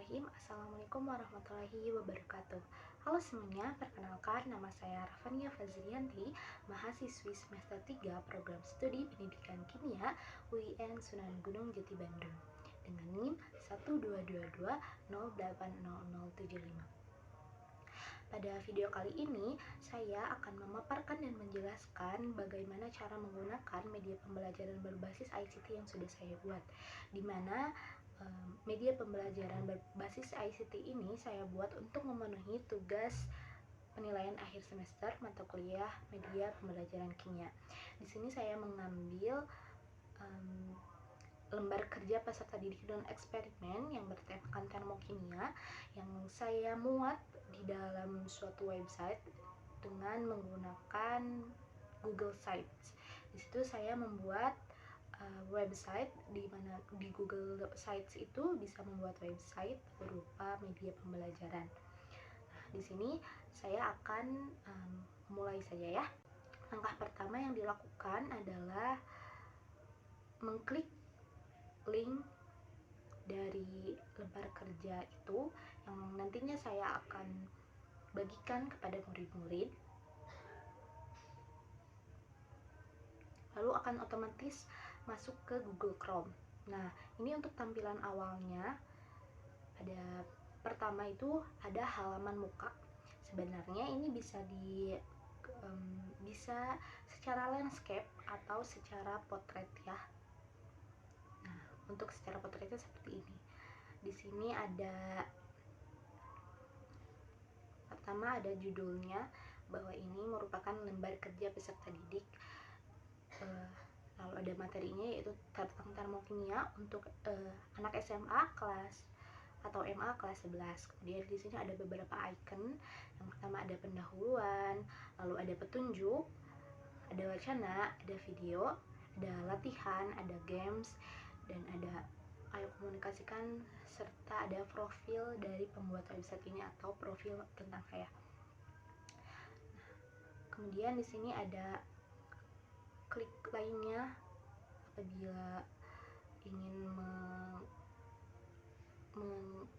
Bismillahirrahmanirrahim. Assalamualaikum warahmatullahi wabarakatuh. Halo semuanya, perkenalkan nama saya Rafania Fazrianti, mahasiswi semester 3 program studi pendidikan kimia UIN Sunan Gunung Jati Bandung dengan NIM 12220800075. Pada video kali ini, saya akan memaparkan dan menjelaskan bagaimana cara menggunakan media pembelajaran berbasis ICT yang sudah saya buat, di mana media pembelajaran berbasis ICT ini saya buat untuk memenuhi tugas penilaian akhir semester mata kuliah media pembelajaran kimia. Di sini saya mengambil lembar kerja peserta didik dan eksperimen yang bertemakan termokimia yang saya muat di dalam suatu website dengan menggunakan Google Sites. Di situ saya membuat website di mana di Google Sites itu bisa membuat website berupa media pembelajaran. Nah, di sini saya akan mulai saja ya. Langkah pertama yang dilakukan adalah mengklik link dari lembar kerja itu yang nantinya saya akan bagikan kepada murid-murid. Lalu akan otomatis masuk ke Google Chrome. Nah, ini untuk tampilan awalnya. Pertama itu ada halaman muka. Sebenarnya ini bisa bisa secara landscape atau secara potret ya. Nah, untuk secara potretnya seperti ini. Di sini pertama ada judulnya bahwa ini merupakan lembar kerja peserta didik. Lalu ada materinya yaitu tentang termokimia untuk anak SMA kelas atau MA kelas 11. Kemudian di sini ada beberapa icon. Yang pertama ada pendahuluan, lalu ada petunjuk, ada wacana, ada video, ada latihan, ada games, dan ada ayo komunikasikan, serta ada profil dari pembuat website ini atau profil tentang saya. Kemudian di sini ada klik lainnya apabila ingin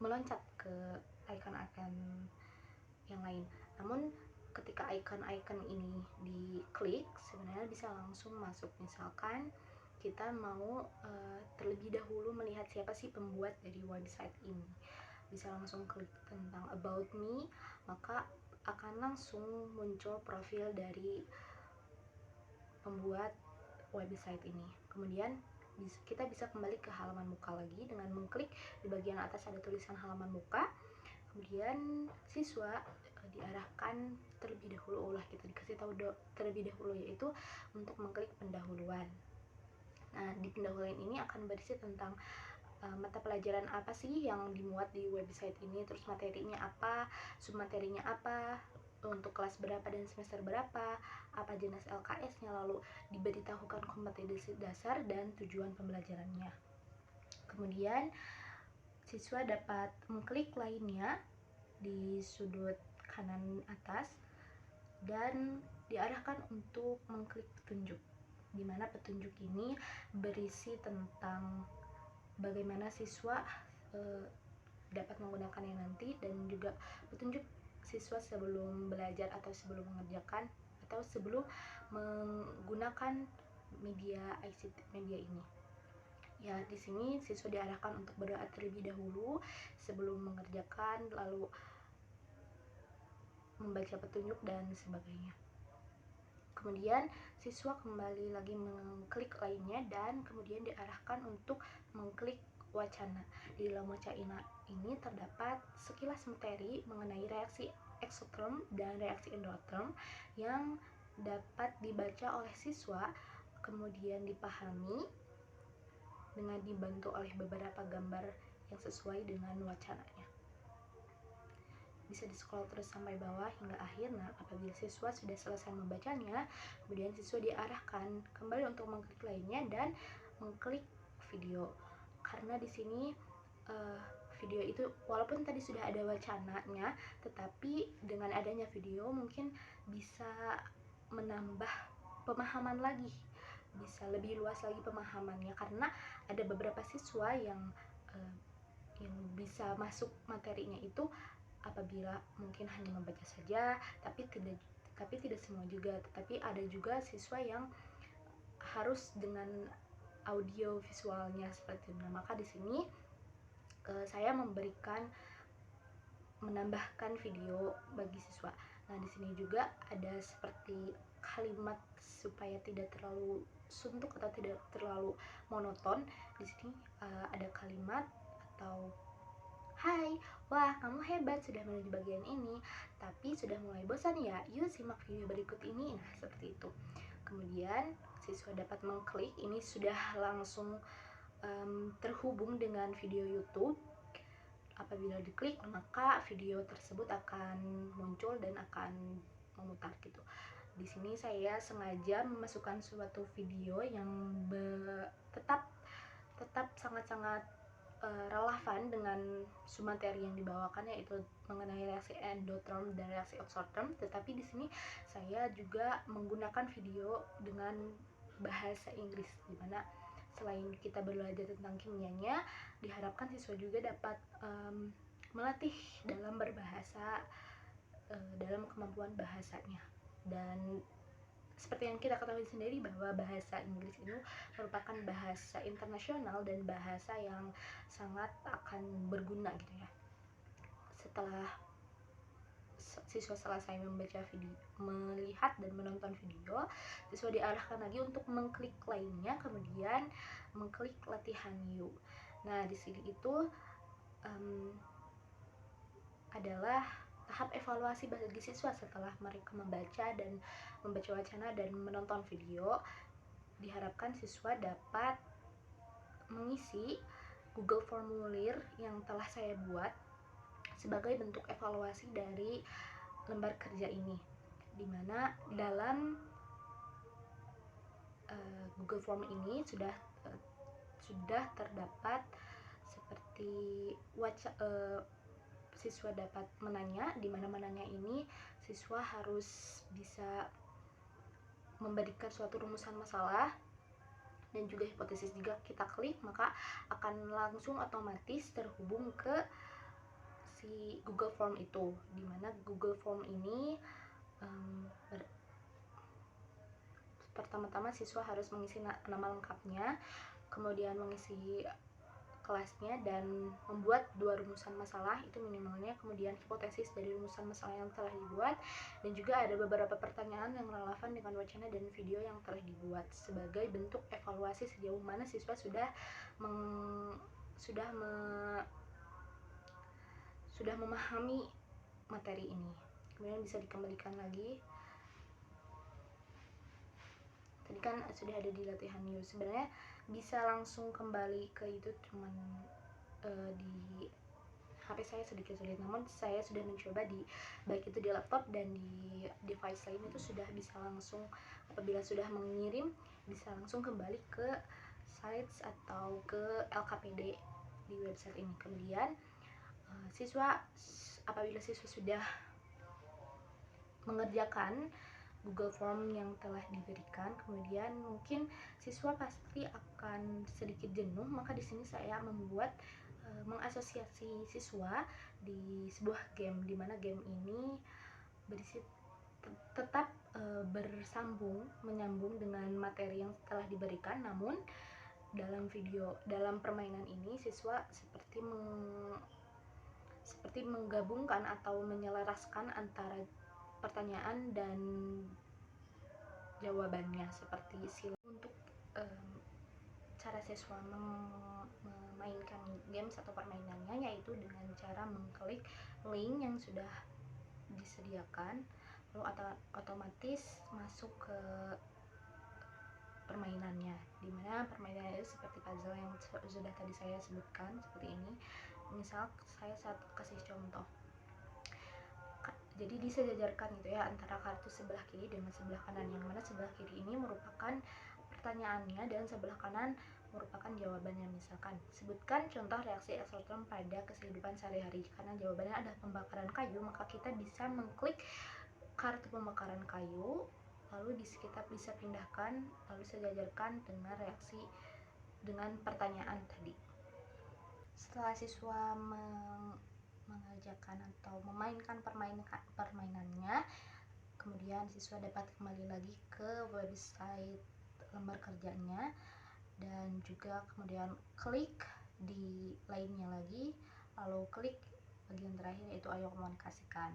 meloncat ke icon-icon yang lain. Namun ketika icon-icon ini diklik, sebenarnya bisa langsung masuk. Misalkan kita mau terlebih dahulu melihat siapa sih pembuat dari website ini, bisa langsung klik tentang about me, maka akan langsung muncul profil dari pembuat website ini. Kemudian kita bisa kembali ke halaman muka lagi dengan mengklik di bagian atas ada tulisan halaman muka. Kemudian siswa diarahkan terlebih dahulu, kita dikasih tahu terlebih dahulu, yaitu untuk mengklik pendahuluan. Nah, di pendahuluan ini akan berisi tentang mata pelajaran apa sih yang dimuat di website ini, terus materinya apa, submaterinya apa, untuk kelas berapa dan semester berapa, apa jenis LKS-nya, lalu diberitahukan kompetensi dasar dan tujuan pembelajarannya. Kemudian siswa dapat mengklik lainnya di sudut kanan atas dan diarahkan untuk mengklik petunjuk, di mana petunjuk ini berisi tentang bagaimana siswa dapat menggunakannya nanti, dan juga petunjuk siswa sebelum belajar atau sebelum mengerjakan atau sebelum menggunakan media ICT media ini. Ya, di sini siswa diarahkan untuk berdoa terlebih dahulu sebelum mengerjakan, lalu membaca petunjuk dan sebagainya. Kemudian siswa kembali lagi mengklik lainnya dan kemudian diarahkan untuk mengklik wacana. Di dalam wacana ini terdapat sekilas materi mengenai reaksi eksoterm dan reaksi endoterm yang dapat dibaca oleh siswa, kemudian dipahami dengan dibantu oleh beberapa gambar yang sesuai dengan wacananya. Bisa di-scroll terus sampai bawah hingga akhir. Nah, apabila siswa sudah selesai membacanya, kemudian siswa diarahkan kembali untuk mengklik lainnya dan mengklik video. Karena di sini video itu walaupun tadi sudah ada wacananya, tetapi dengan adanya video mungkin bisa menambah pemahaman lagi, bisa lebih luas lagi pemahamannya, karena ada beberapa siswa yang yang bisa masuk materinya itu apabila mungkin hanya membaca saja, tapi tidak semua juga, tetapi ada juga siswa yang harus dengan audio visualnya seperti itu. Nah, maka di sini saya menambahkan video bagi siswa. Nah, di sini juga ada seperti kalimat supaya tidak terlalu suntuk atau tidak terlalu monoton. Di sini ada kalimat atau hai, wah kamu hebat sudah menuju bagian ini, tapi sudah mulai bosan ya? Yuk simak video berikut ini. Nah, seperti itu. Kemudian siswa dapat mengklik, ini sudah langsung terhubung dengan video YouTube. Apabila diklik, maka video tersebut akan muncul dan akan memutar gitu. Di sini saya sengaja memasukkan suatu video yang tetap sangat-sangat relevan dengan materi yang dibawakan, yaitu mengenai reaksi endotherm dan reaksi exotherm. Tetapi di sini saya juga menggunakan video dengan bahasa Inggris, di mana selain kita belajar tentang kimianya, diharapkan siswa juga dapat melatih dalam berbahasa, dalam kemampuan bahasanya. Dan seperti yang kita ketahui sendiri bahwa bahasa Inggris itu merupakan bahasa internasional dan bahasa yang sangat akan berguna gitu ya. Setelah siswa selesai melihat dan menonton video, siswa diarahkan lagi untuk mengklik lainnya, kemudian mengklik latihan yuk. Nah, di sini itu adalah tahap evaluasi bagi siswa setelah mereka membaca wacana dan menonton video. Diharapkan siswa dapat mengisi Google Formulir yang telah saya buat sebagai bentuk evaluasi dari lembar kerja ini, dimana dalam Google Form ini sudah terdapat seperti siswa dapat menanya, di mana menanya ini siswa harus bisa memberikan suatu rumusan masalah dan juga hipotesis. Jika kita klik, maka akan langsung otomatis terhubung ke si Google Form itu, di mana Google Form ini pertama-tama siswa harus mengisi nama lengkapnya, kemudian mengisi kelasnya dan membuat 2 rumusan masalah itu minimalnya, kemudian hipotesis dari rumusan masalah yang telah dibuat, dan juga ada beberapa pertanyaan yang relevan dengan wacana dan video yang telah dibuat sebagai bentuk evaluasi sejauh mana siswa sudah memahami materi ini. Kemudian bisa dikembalikan lagi. Tadi kan sudah ada di latihan news. Sebenarnya bisa langsung kembali ke itu, cuman di HP saya sedikit sulit, namun saya sudah mencoba baik itu di laptop dan di device lain, itu sudah bisa langsung, apabila sudah mengirim bisa langsung kembali ke sites atau ke LKPD di website ini. Kemudian apabila siswa sudah mengerjakan Google Form yang telah diberikan, kemudian mungkin siswa pasti akan sedikit jenuh, maka di sini saya membuat mengasosiasi siswa di sebuah game, di mana game ini tetap menyambung dengan materi yang telah diberikan, namun dalam permainan ini siswa seperti menggabungkan atau menyelaraskan antara pertanyaan dan jawabannya, seperti untuk cara siswa memainkan games atau permainannya, yaitu dengan cara mengklik link yang sudah disediakan, lalu otomatis masuk ke permainannya, dimana permainannya itu seperti puzzle yang sudah tadi saya sebutkan seperti ini. Misal saya kasih contoh, jadi disejajarkan gitu ya antara kartu sebelah kiri dengan sebelah kanan, yang mana sebelah kiri ini merupakan pertanyaannya dan sebelah kanan merupakan jawabannya. Misalkan sebutkan contoh reaksi exotherm pada kehidupan sehari-hari. Karena jawabannya adalah pembakaran kayu, maka kita bisa mengklik kartu pembakaran kayu, lalu kita bisa pindahkan, lalu sejajarkan dengan reaksi dengan pertanyaan tadi. Setelah siswa mengerjakan atau memainkan permainannya, kemudian siswa dapat kembali lagi ke website lembar kerjanya dan juga kemudian klik di lainnya lagi, lalu klik bagian terakhir yaitu ayo komunikasikan,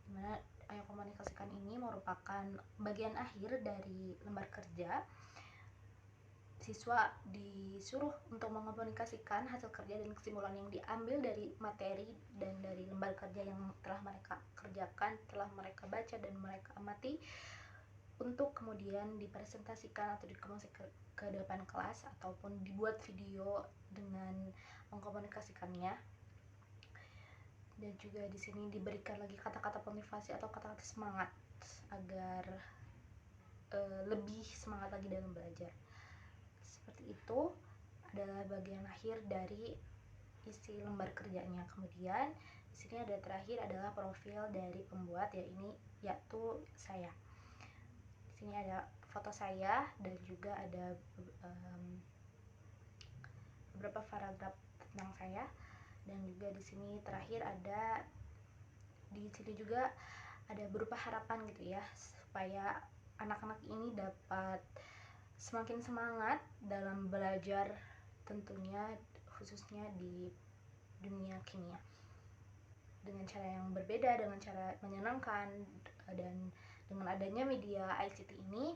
dimana ayo komunikasikan ini merupakan bagian akhir dari lembar kerja. Siswa disuruh untuk mengkomunikasikan hasil kerja dan kesimpulan yang diambil dari materi dan dari lembar kerja yang telah mereka kerjakan, telah mereka baca dan mereka amati, untuk kemudian dipresentasikan atau dikomunikasikan ke depan kelas ataupun dibuat video dengan mengkomunikasikannya. Dan juga di sini diberikan lagi kata-kata motivasi atau kata-kata semangat agar lebih semangat lagi dalam belajar. Seperti itu adalah bagian akhir dari isi lembar kerjanya. Kemudian di sini ada terakhir adalah profil dari pembuat, yaitu saya. Di sini ada foto saya dan juga ada beberapa paragraf tentang saya, dan juga di sini terakhir di sini juga ada berupa harapan gitu ya, supaya anak-anak ini dapat semakin semangat dalam belajar, tentunya khususnya di dunia kimia, dengan cara yang berbeda, dengan cara menyenangkan. Dan dengan adanya media ICT ini,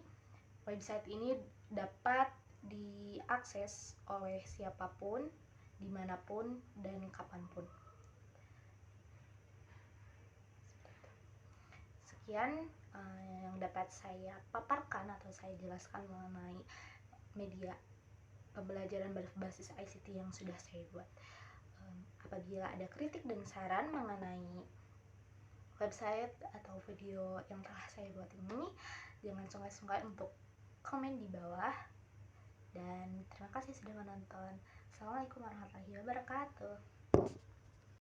website ini dapat diakses oleh siapapun, dimanapun, dan kapanpun. Sekian yang dapat saya paparkan atau saya jelaskan mengenai media pembelajaran berbasis ICT yang sudah saya buat. Apabila ada kritik dan saran mengenai website atau video yang telah saya buat ini, jangan sungkan-sungkan untuk komen di bawah. Dan terima kasih sudah menonton. Assalamualaikum warahmatullahi wabarakatuh.